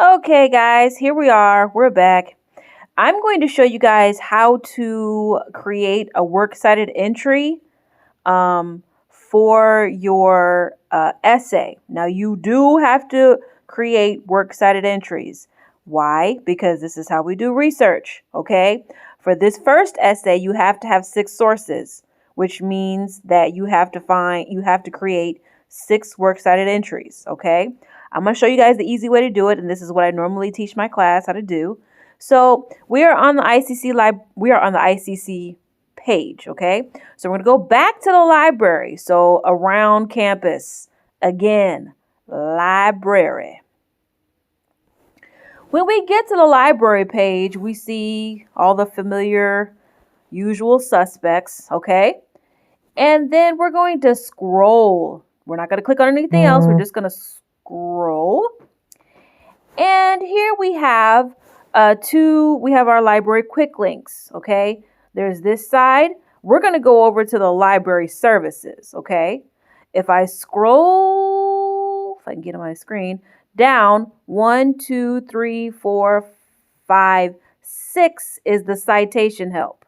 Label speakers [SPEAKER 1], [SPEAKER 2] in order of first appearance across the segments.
[SPEAKER 1] Okay, guys, here we are. We're back. I'm going to show you guys how to create a works cited entry for your essay. Now, you do have to create works cited entries. Why? Because this is how we do research, okay? For this first essay, you have to have 6 sources, which means that you have to create 6 works cited entries, okay? I'm going to show you guys the easy way to do it, and this is what I normally teach my class how to do. So we are on the ICC page, okay? So we're going to go back to the library. So around campus, again, library. When we get to the library page, we see all the familiar usual suspects, okay? And then we're going to scroll. We're not going to click on anything else. We're just going to scroll. And here we have we have our library quick links, okay? There's this side. We're going to go over to the library services, okay? If I scroll, if I can get on my screen, down 1, 2, 3, 4, 5, 6 is the citation help,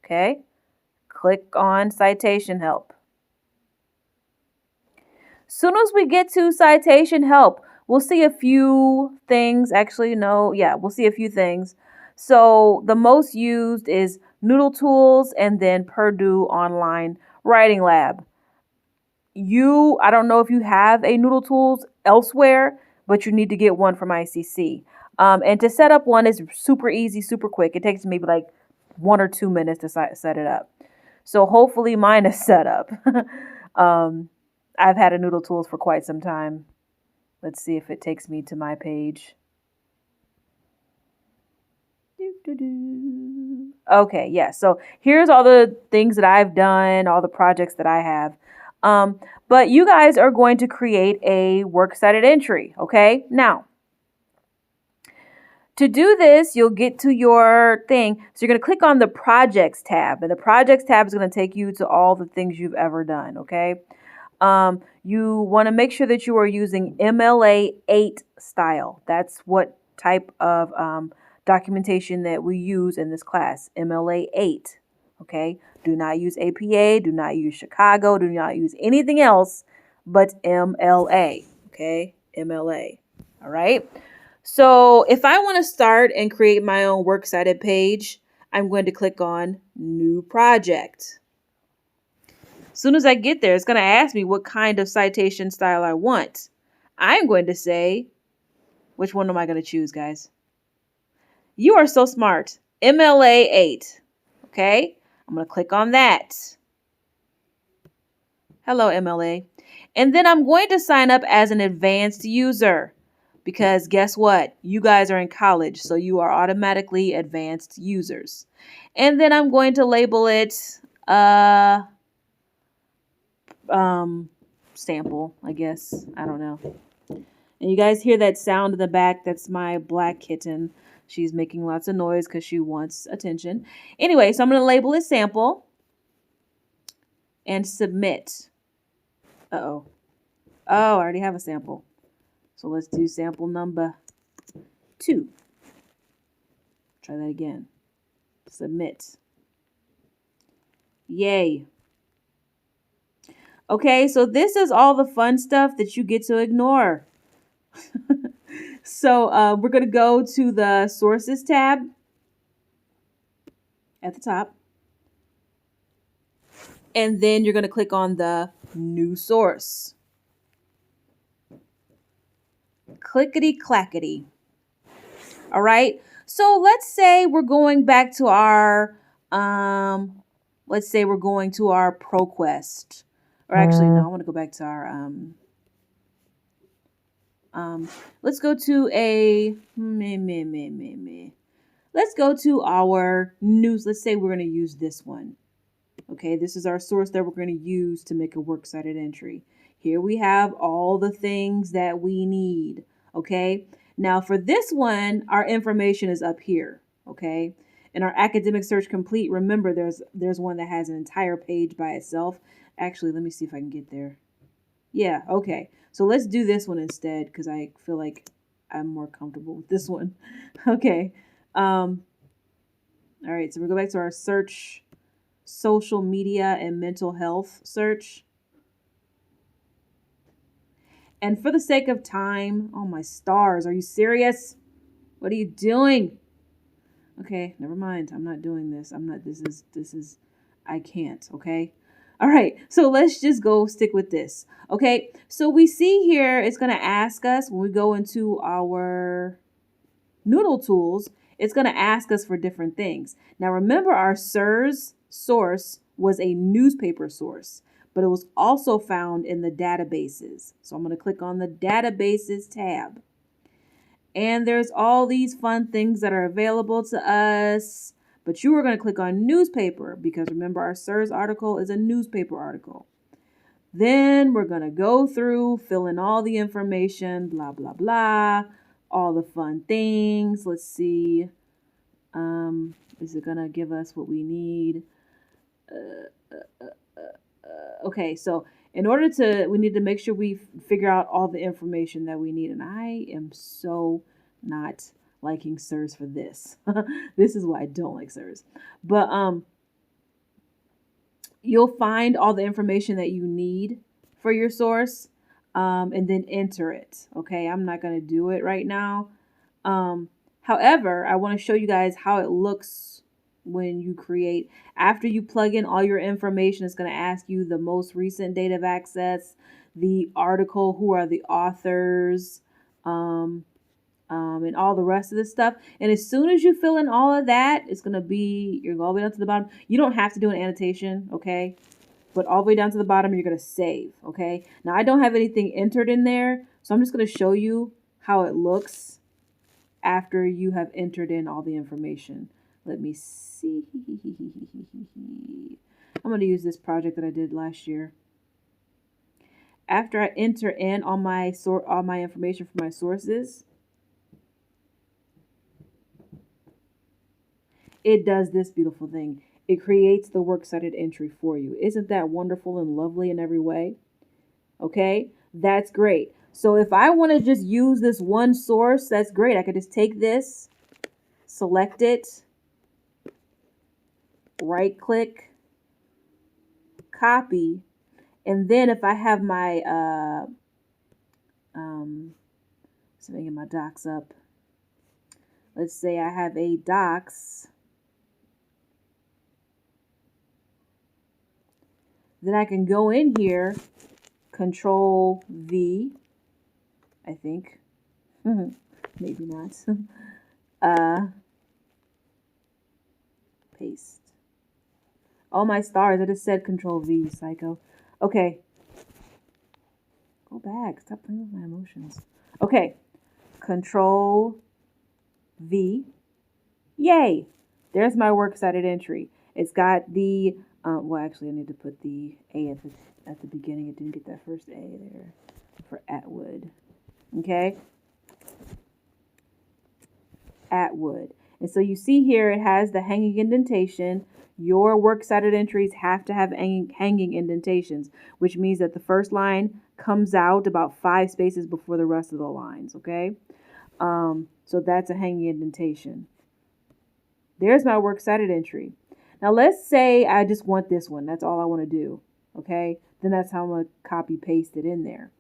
[SPEAKER 1] okay? Click on citation help. Soon as we get to citation help, we'll see a few things. Actually, no, yeah, we'll see a few things. So the most used is Noodle Tools and then Purdue Online Writing Lab. I don't know if you have a Noodle Tools elsewhere, but you need to get one from ICC. And to set up one is super easy, super quick. It takes maybe like 1 or 2 minutes to set it up. So hopefully mine is set up. I've had a Noodle Tools for quite some time. Let's see if it takes me to my page. Okay, yeah. So here's all the things that I've done, all the projects that I have. But you guys are going to create a works cited entry, okay? Now, to do this, you'll get to your thing. So you're going to click on the Projects tab, and the Projects tab is going to take you to all the things you've ever done, okay? You want to make sure that you are using MLA 8 style. That's what type of documentation that we use in this class, MLA 8. Okay, do not use APA, do not use Chicago, do not use anything else but MLA. Okay, MLA. All right. So if I want to start and create my own works cited page, I'm going to click on New Project. As soon as I get there, it's going to ask me what kind of citation style I want. I'm going to say, which one am I going to choose, guys? You are so smart. MLA 8. Okay? I'm going to click on that. Hello, MLA. And then I'm going to sign up as an advanced user because guess what? You guys are in college, so you are automatically advanced users. And then I'm going to label it sample, I guess. I don't know. And you guys hear that sound in the back? That's my black kitten. She's making lots of noise because she wants attention. Anyway, so I'm going to label it sample and submit. Uh-oh. Oh, I already have a sample. So let's do sample number 2. Try that again. Submit. Yay. Okay, so this is all the fun stuff that you get to ignore. So we're going to go to the Sources tab at the top. And then you're going to click on the New Source. Clickety-clackety. All right, so let's say we're going back to our, let's say we're going to our ProQuest. Or actually, no, I want to go back to our, let's go to let's go to our news. Let's say we're going to use this one. Okay, this is our source that we're going to use to make a works cited entry. Here we have all the things that we need. Okay, now for this one, our information is up here. Okay, in our academic search complete, remember there's one that has an entire page by itself. Actually, let me see if I can get there. Yeah, okay. So let's do this one instead because I feel like I'm more comfortable with this one. Okay. Um, all right, so we go back to our search, social media and mental health search. And for the sake of time, oh my stars, are you serious? What are you doing? Okay, never mind. I'm not doing this. I'm not this is I can't, okay? All right. So let's just go stick with this. Okay? So we see here it's going to ask us when we go into our Noodle tools, it's going to ask us for different things. Now remember our SIRS source was a newspaper source, but it was also found in the databases. So I'm going to click on the databases tab. And there's all these fun things that are available to us. But you are going to click on newspaper because remember our SIRS article is a newspaper article. Then we're going to go through, fill in all the information, blah, blah, blah, all the fun things. Let's see. Is it going to give us what we need? Okay, so in order to, we need to make sure we figure out all the information that we need. And I am so not liking SIRS for this. This is why I don't like SIRS. But you'll find all the information that you need for your source, and then enter it. Okay, I'm not going to do it right now. However, I want to show you guys how it looks when you create. After you plug in all your information, it's going to ask you the most recent date of access, the article, who are the authors, and all the rest of this stuff. And as soon as you fill in all of that, it's going to be, you're all the way down to the bottom. You don't have to do an annotation, okay? But all the way down to the bottom, you're going to save, okay? Now, I don't have anything entered in there, so I'm just going to show you how it looks after you have entered in all the information. Let me see. I'm going to use this project that I did last year. After I enter in all my information for my sources, it does this beautiful thing. It creates the works cited entry for you. Isn't that wonderful and lovely in every way? Okay, that's great. So if I want to just use this one source, that's great. I could just take this, select it, right click, copy, and then if I have my so let me get my docs up. Let's say I have a docs. Then I can go in here, Control V, I think. Maybe not. Paste. Oh my stars, I just said Control V, you psycho. Okay. Go back. Stop playing with my emotions. Okay. Control V. Yay! There's my works cited entry. It's got the well, actually, I need to put the A at the beginning. It didn't get that first A there for Atwood. Okay, Atwood. And so you see here, it has the hanging indentation. Your works cited entries have to have hanging indentations, which means that the first line comes out about 5 spaces before the rest of the lines. Okay, so that's a hanging indentation. There's my works cited entry. Now let's say I just want this one. That's all I want to do. Okay. Then that's how I'm going to copy paste it in there.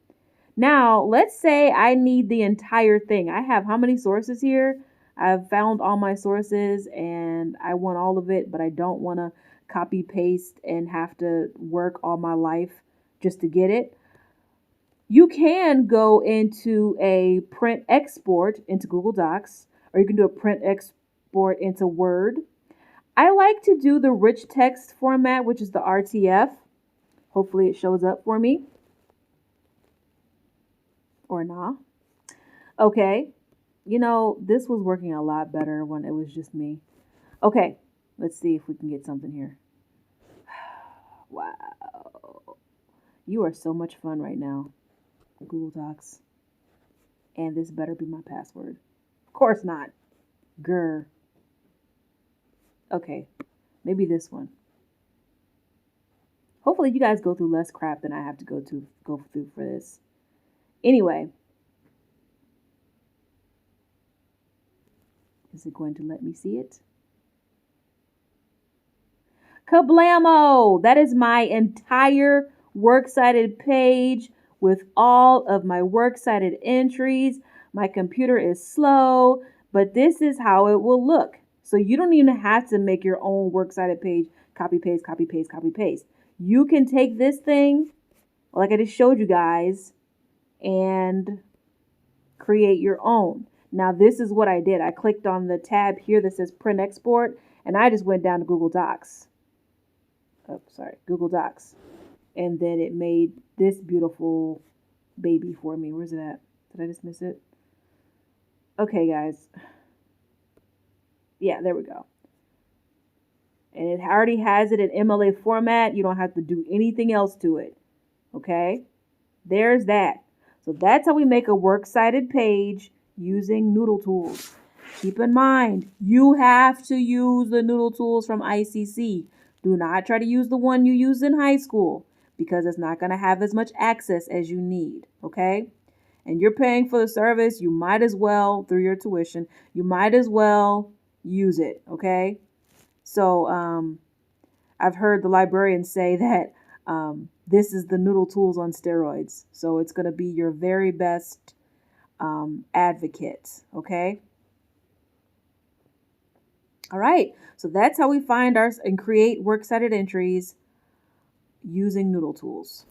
[SPEAKER 1] Now let's say I need the entire thing. I have how many sources here? I've found all my sources and I want all of it, but I don't want to copy paste and have to work all my life just to get it. You can go into a print export into Google Docs, or you can do a print export into Word. I like to do the rich text format, which is the RTF. Hopefully it shows up for me. Or not. Okay. You know, this was working a lot better when it was just me. Okay. Let's see if we can get something here. Wow. You are so much fun right now. Google Docs. And this better be my password. Of course not. Grr. Okay. Maybe this one. Hopefully you guys go through less crap than I have to go through for this. Anyway. Is it going to let me see it? Kablamo! That is my entire works cited page with all of my works cited entries. My computer is slow, but this is how it will look. So you don't even have to make your own works cited page, copy, paste, copy, paste, copy, paste. You can take this thing, like I just showed you guys, and create your own. Now, this is what I did. I clicked on the tab here that says print export, and I just went down to Google Docs. Oh, sorry, Google Docs. And then it made this beautiful baby for me. Where's it at? Did I just miss it? Okay, guys. Yeah, there we go. And it already has it in MLA format. You don't have to do anything else to it. Okay? There's that. So that's how we make a works cited page using Noodle Tools. Keep in mind, you have to use the Noodle Tools from ICC. Do not try to use the one you used in high school because it's not going to have as much access as you need, okay? And you're paying for the service, you might as well, through your tuition, you might as well use it, okay? So I've heard the librarians say that this is the Noodle Tools on steroids. So it's going to be your very best advocate, okay? All right, so that's how we find and create works cited entries using Noodle Tools.